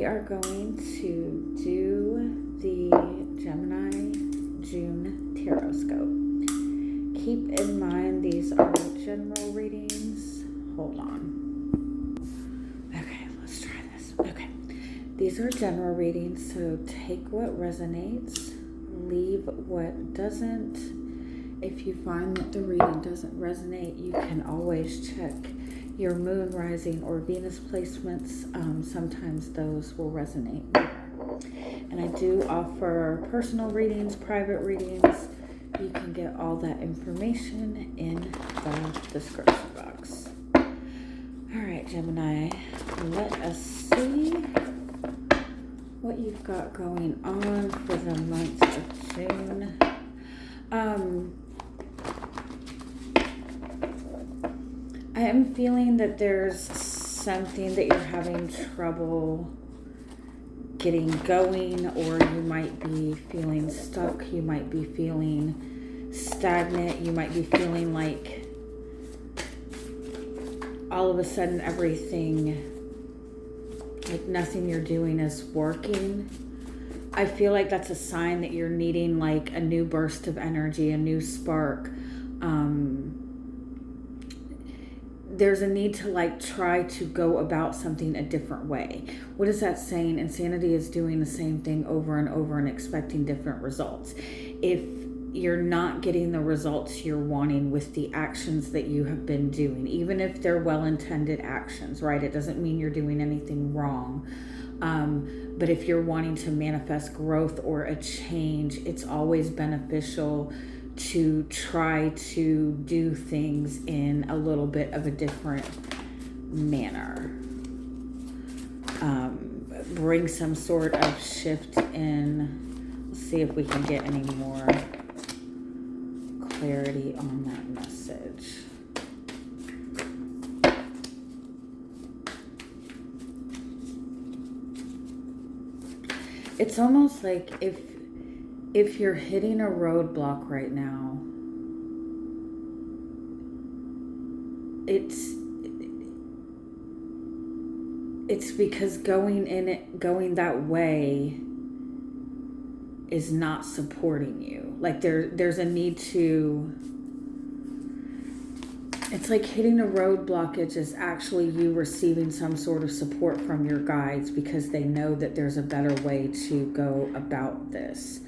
we are going to do the Gemini June Tarotscope. Keep in mind these are general readings. Hold on. Okay, let's try this. Okay, these are general readings, so take what resonates, leave what doesn't. If you find that the reading doesn't resonate, you can always check your moon, rising, or Venus placements. Sometimes those will resonate more. And I do offer personal readings, private readings. You can get all that information in the description box. All right, Gemini, let us see what you've got going on for the month of June. I am feeling that there's something that you're having trouble getting going, or you might be feeling stuck, you might be feeling stagnant, you might be feeling like all of a sudden everything, like nothing you're doing is working. I feel like that's a sign that you're needing like a new burst of energy, a new spark. There's a need to like try to go about something a different way. What is that saying? Insanity is doing the same thing over and over and expecting different results. If you're not getting the results you're wanting with the actions that you have been doing, even if they're well-intended actions, right? It doesn't mean you're doing anything wrong. But if you're wanting to manifest growth or a change, it's always beneficial to try to do things in a little bit of a different manner. Bring some sort of shift in. Let's see if we can get any more clarity on that message. It's almost like if you're hitting a roadblock right now, it's because going that way is not supporting you. Like there's a need to, it's like hitting a road blockage is actually you receiving some sort of support from your guides because they know that there's a better way to go about this.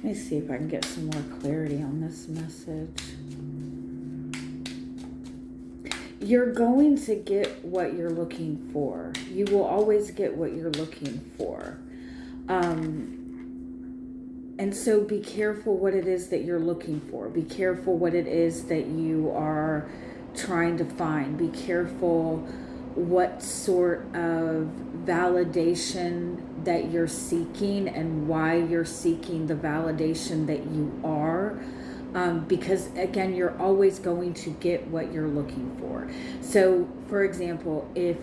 Let me see if I can get some more clarity on this message. You're going to get what you're looking for. You will always get what you're looking for. And so be careful what it is that you're looking for. Be careful what it is that you are trying to find. Be careful what sort of validation that you're seeking and why you're seeking the validation that you are. Because again, you're always going to get what you're looking for. So for example, if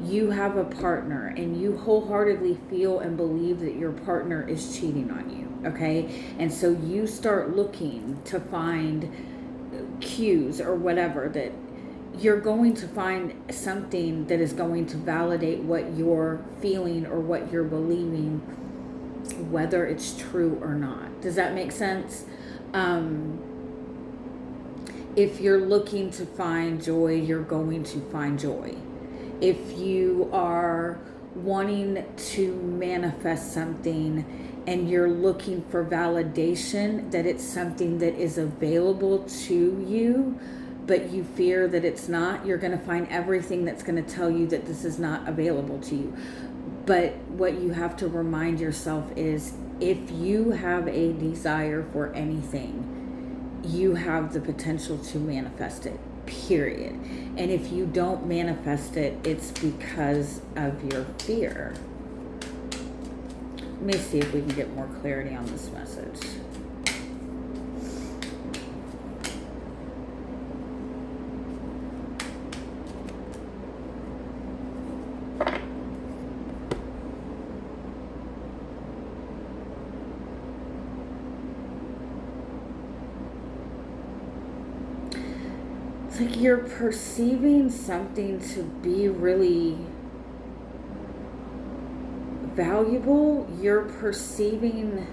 you have a partner and you wholeheartedly feel and believe that your partner is cheating on you, okay? And so you start looking to find cues or whatever, that you're going to find something that is going to validate what you're feeling or what you're believing, whether it's true or not. Does that make sense? If you're looking to find joy, you're going to find joy. If you are wanting to manifest something and you're looking for validation that it's something that is available to you, but you fear that it's not, you're going to find everything that's going to tell you that this is not available to you. But what you have to remind yourself is, if you have a desire for anything, you have the potential to manifest it, period. And if you don't manifest it, it's because of your fear. Let me see if we can get more clarity on this message. It's like you're perceiving something to be really valuable. You're perceiving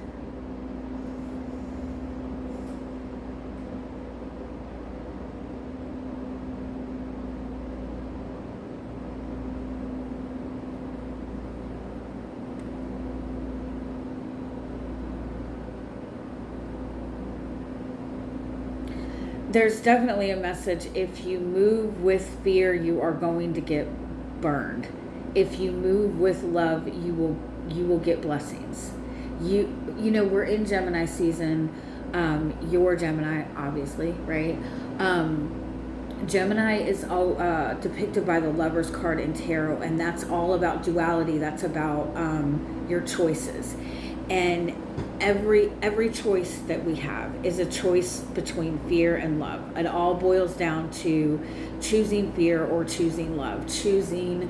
there's definitely a message. If you move with fear, you are going to get burned. If you move with love, you will get blessings. You know, we're in Gemini season. You're Gemini, obviously, right? Gemini is all depicted by the Lover's card in tarot, and that's all about duality. That's about your choices. And every choice that we have is a choice between fear and love. It all boils down to choosing fear or choosing love, choosing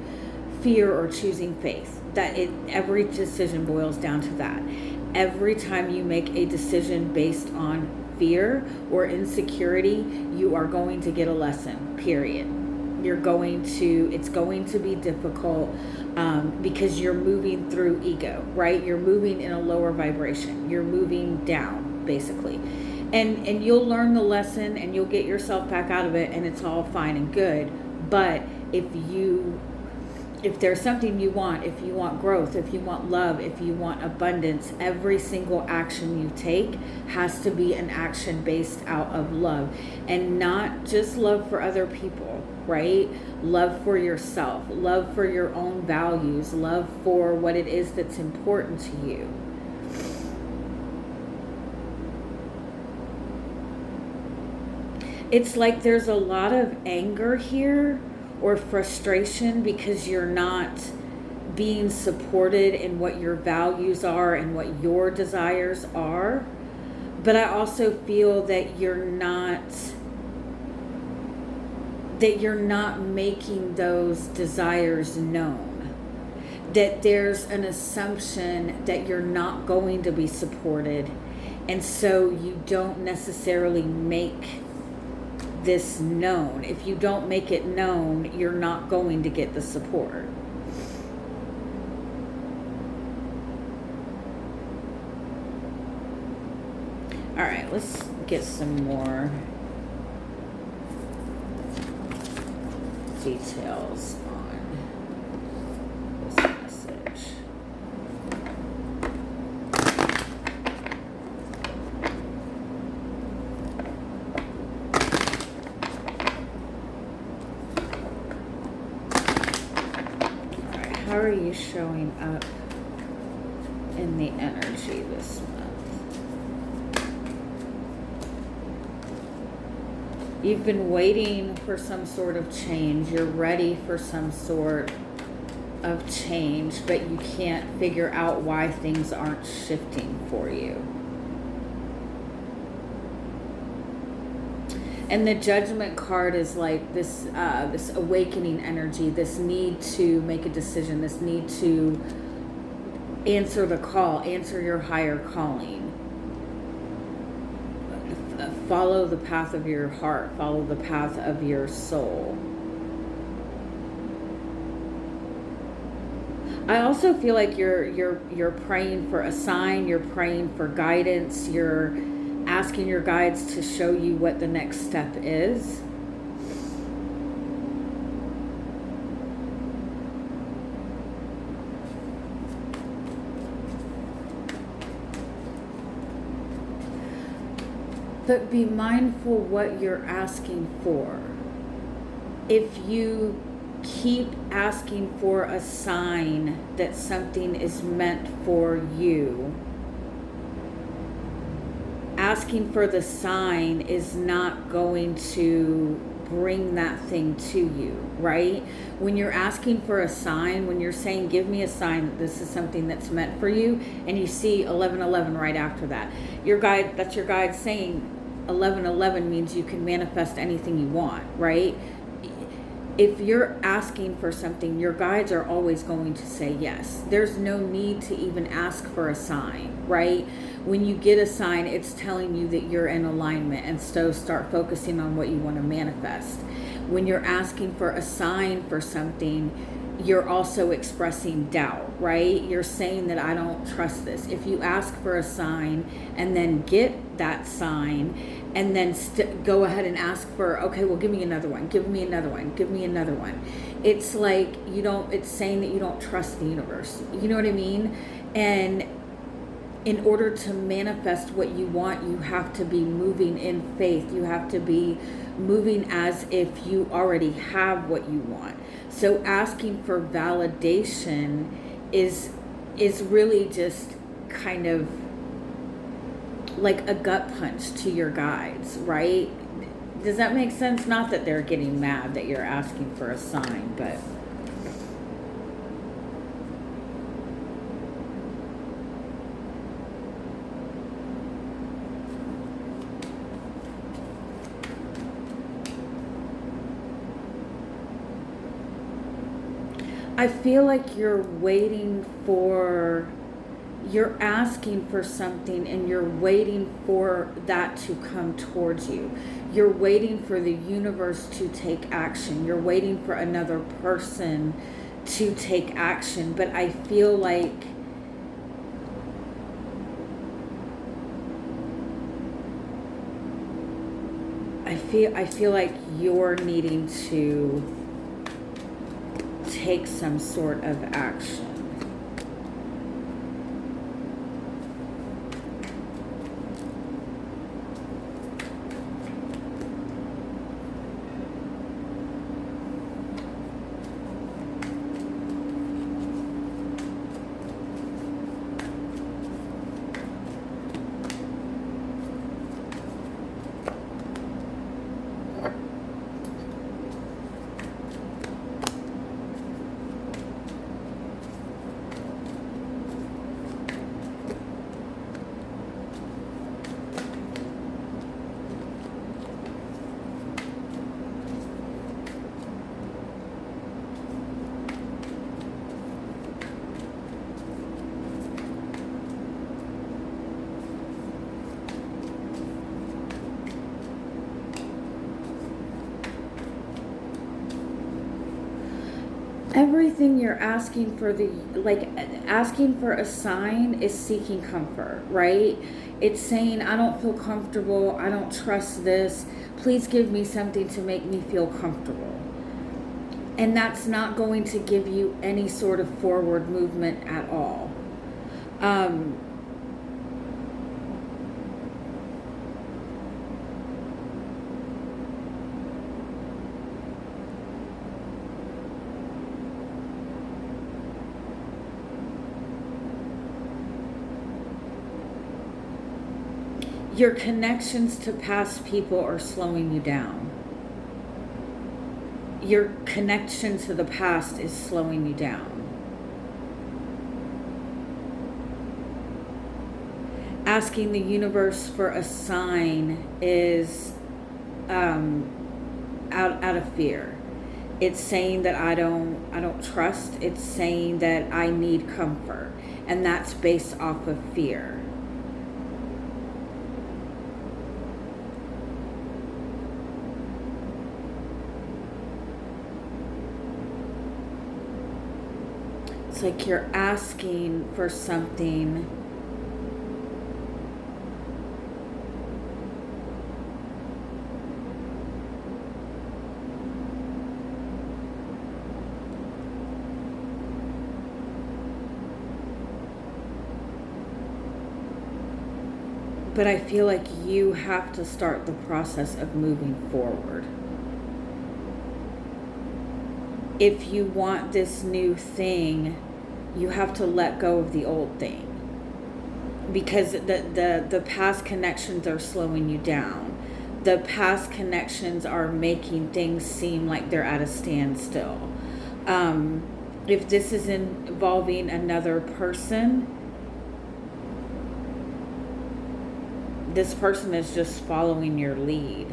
fear or choosing faith. Every decision boils down to that. Every time you make a decision based on fear or insecurity, you are going to get a lesson, period. It's going to be difficult because you're moving through ego, right? You're moving in a lower vibration. You're moving down, basically. And you'll learn the lesson and you'll get yourself back out of it, and it's all fine and good. But if there's something you want, if you want growth, if you want love, if you want abundance, every single action you take has to be an action based out of love, and not just love for other people, right? Love for yourself, love for your own values, love for what it is that's important to you. It's like there's a lot of anger here or frustration because you're not being supported in what your values are and what your desires are. But I also feel that you're not making those desires known. That there's an assumption that you're not going to be supported, and so you don't necessarily make this known. If you don't make it known, you're not going to get the support. All right, let's get some more details on this message. How are you showing up in the energy this month? You've been waiting for some sort of change. You're ready for some sort of change, but you can't figure out why things aren't shifting for you. And the Judgment card is like this awakening energy, this need to make a decision, this need to answer the call, answer your higher calling. Follow the path of your heart, follow the path of your soul. I also feel like you're praying for a sign, you're praying for guidance, you're asking your guides to show you what the next step is. But be mindful what you're asking for. If you keep asking for a sign that something is meant for you, asking for the sign is not going to bring that thing to you, right? When you're asking for a sign, when you're saying, give me a sign that this is something that's meant for you, and you see 1111 right after that, that's your guide saying 1111 means you can manifest anything you want, right? If you're asking for something, your guides are always going to say yes. There's no need to even ask for a sign, right? When you get a sign, it's telling you that you're in alignment, and so start focusing on what you want to manifest. When you're asking for a sign for something, you're also expressing doubt, right? You're saying that I don't trust this. If you ask for a sign and then get that sign and then go ahead and ask for, okay, well, give me another one, give me another one, give me another one. It's like it's saying that you don't trust the universe. You know what I mean? And in order to manifest what you want, you have to be moving in faith. You have to be moving as if you already have what you want. So asking for validation is really just kind of like a gut punch to your guides, right? Does that make sense? Not that they're getting mad that you're asking for a sign, but I feel like you're asking for something and you're waiting for that to come towards you. You're waiting for the universe to take action. You're waiting for another person to take action. But I feel like I feel like you're needing to take some sort of action. Everything you're asking for, asking for a sign is seeking comfort, right? It's saying, I don't feel comfortable, I don't trust this, please give me something to make me feel comfortable. And that's not going to give you any sort of forward movement at all. Your connections to past people are slowing you down. Your connection to the past is slowing you down. Asking the universe for a sign is out of fear. It's saying that I don't trust. It's saying that I need comfort, and that's based off of fear. It's like you're asking for something But I feel like you have to start the process of moving forward. If you want this new thing, you have to let go of the old thing. Because the past connections are slowing you down. The past connections are making things seem like they're at a standstill. If this is involving another person, this person is just following your lead.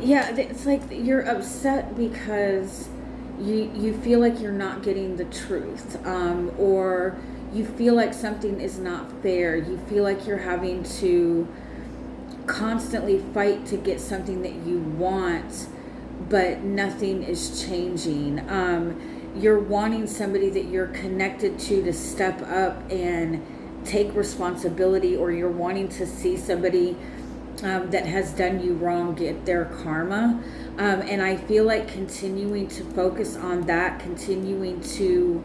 Yeah, it's like you're upset because you feel like you're not getting the truth, or you feel like something is not fair. You feel like you're having to constantly fight to get something that you want, but nothing is changing. You're wanting somebody that you're connected to step up and take responsibility, or you're wanting to see somebody that has done you wrong get their karma. And I feel like continuing to focus on that, continuing to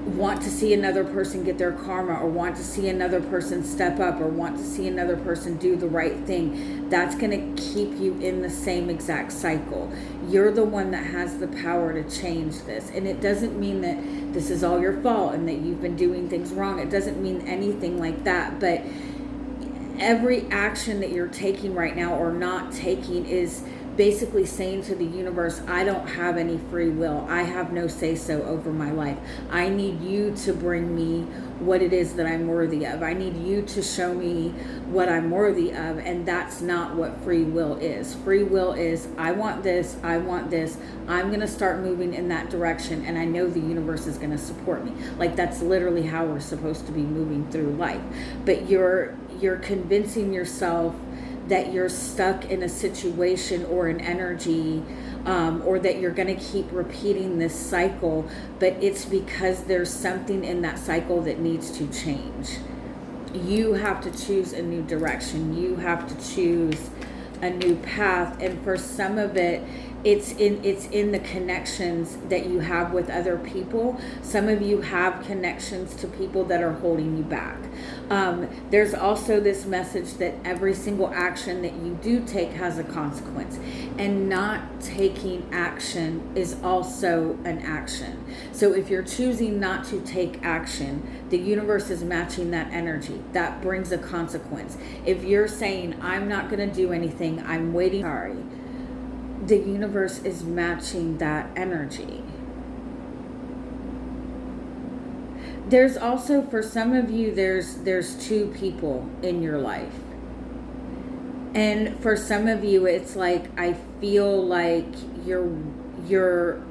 want to see another person get their karma, or want to see another person step up, or want to see another person do the right thing, that's going to keep you in the same exact cycle. You're the one that has the power to change this. And it doesn't mean that this is all your fault and that you've been doing things wrong. It doesn't mean anything like that. But every action that you're taking right now or not taking is basically saying to the universe, I don't have any free will. I have no say-so over my life. I need you to bring me what it is that I'm worthy of. I need you to show me what I'm worthy of. And that's not what free will is. Free will is, I want this, I want this. I'm going to start moving in that direction, and I know the universe is going to support me. Like, that's literally how we're supposed to be moving through life. But you're convincing yourself that you're stuck in a situation or an energy, or that you're going to keep repeating this cycle, but it's because there's something in that cycle that needs to change. You have to choose a new direction. You have to choose a new path. And for some of it, it's in the connections that you have with other people. Some of you have connections to people that are holding you back. There's also this message that every single action that you do take has a consequence, and not taking action is also an action. So if you're choosing not to take action, the universe is matching that energy. That brings a consequence. If you're saying, I'm not going to do anything, I'm waiting, sorry, the universe is matching that energy. There's also, for some of you, there's two people in your life. And for some of you, it's like, I feel like you're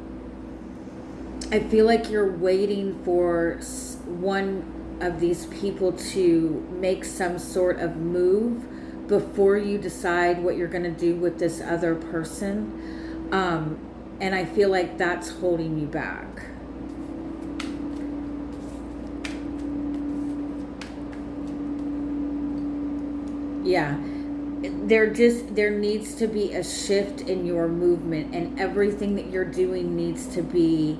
waiting for one of these people to make some sort of move before you decide what you're going to do with this other person. And I feel like that's holding you back. Yeah. There needs to be a shift in your movement, and everything that you're doing needs to be,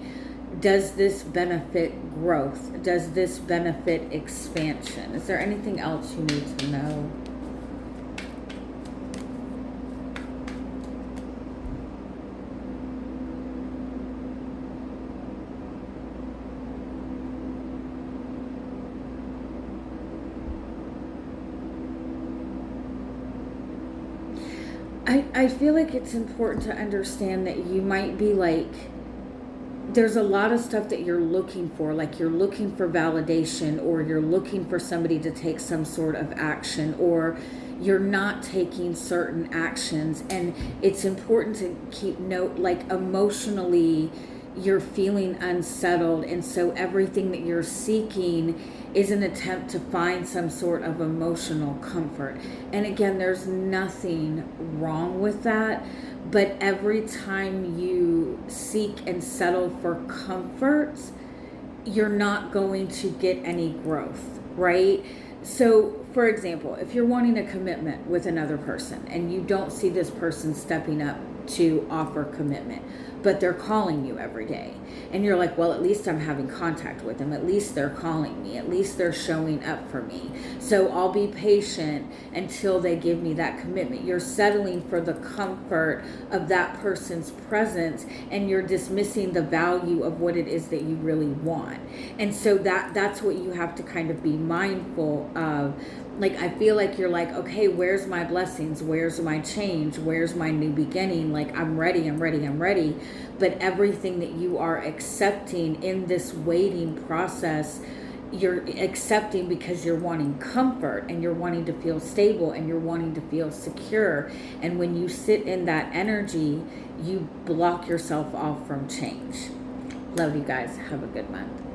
does this benefit growth? Does this benefit expansion? Is there anything else you need to know? I feel like it's important to understand that you might be like, there's a lot of stuff that you're looking for, like you're looking for validation, or you're looking for somebody to take some sort of action, or you're not taking certain actions. And it's important to keep note, like emotionally, you're feeling unsettled. And so everything that you're seeking is an attempt to find some sort of emotional comfort. And again, there's nothing wrong with that. But every time you seek and settle for comfort, you're not going to get any growth, right? So, for example, if you're wanting a commitment with another person and you don't see this person stepping up to offer commitment, but they're calling you every day, and you're like, well, at least I'm having contact with them. At least they're calling me. At least they're showing up for me. So I'll be patient until they give me that commitment. You're settling for the comfort of that person's presence, and you're dismissing the value of what it is that you really want. And so that's what you have to kind of be mindful of. Like, I feel like you're like, okay, where's my blessings? Where's my change? Where's my new beginning? Like, I'm ready. But everything that you are accepting in this waiting process, you're accepting because you're wanting comfort, and you're wanting to feel stable, and you're wanting to feel secure. And when you sit in that energy, you block yourself off from change. Love you guys. Have a good month.